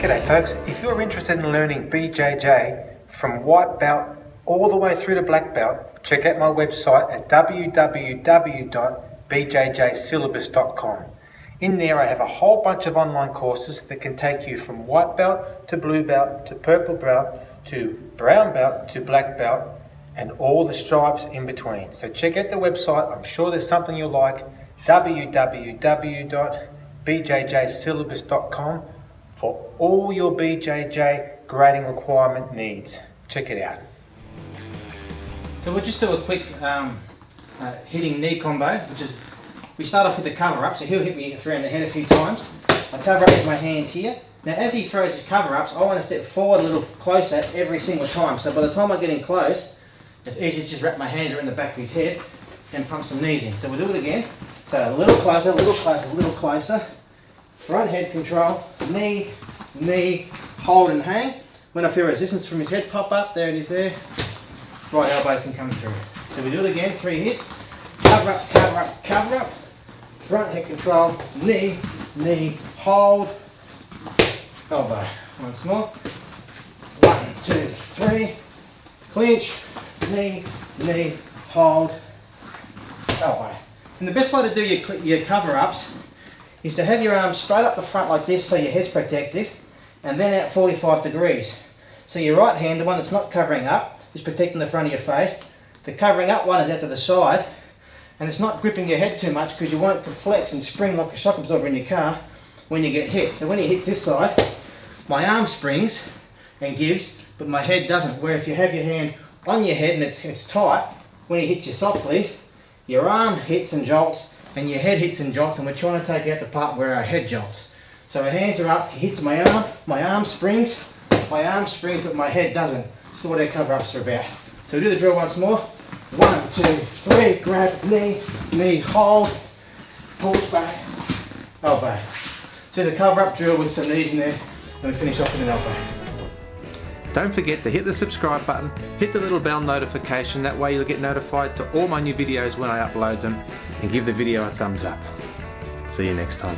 G'day folks, if you're interested in learning BJJ from white belt all the way through to black belt, check out my website at www.bjjsyllabus.com. In there I have a whole bunch of online courses that can take you from white belt to blue belt to purple belt to brown belt to black belt and all the stripes in between. So check out the website, I'm sure there's something you'll like, www.bjjsyllabus.com for all your BJJ grading requirement needs. Check it out. So we'll just do a quick hitting knee combo, which is, we start off with the cover up, so he'll hit me around the head a few times. I cover up with my hands here. Now as he throws his cover ups, I want to step forward a little closer every single time. So by the time I get in close, it's easy to just wrap my hands around the back of his head and pump some knees in. So we'll do it again. So a little closer, a little closer, a little closer. Front head control, knee, knee, hold and hang. When I feel resistance from his head pop up, there it is there. Right elbow can come through. So we do it again, 3 hits. Cover up, cover up, cover up. Front head control, knee, knee, hold, elbow. Once more. 1, 2, 3. Clinch, knee, knee, hold, elbow. And the best way to do your cover ups is to have your arms straight up the front like this so your head's protected, and then out 45 degrees. So your right hand, the one that's not covering up, is protecting the front of your face. The covering up one is out to the side, and it's not gripping your head too much because you want it to flex and spring like a shock absorber in your car when you get hit. So when he hits this side, my arm springs and gives, but my head doesn't. Where if you have your hand on your head and it's tight, when he hits you softly, your arm hits and jolts, and your head hits and jolts, and we're trying to take out the part where our head jolts. So our hands are up, he hits my arm springs, but my head doesn't. This is what our cover-ups are about. So we do the drill once more. 1, 2, 3, grab, knee, knee, hold, pull back, elbow. So the cover-up drill with some knees in there, and we finish off with an elbow. Don't forget to hit the subscribe button, hit the little bell notification, that way you'll get notified to all my new videos when I upload them, and give the video a thumbs up. See you next time.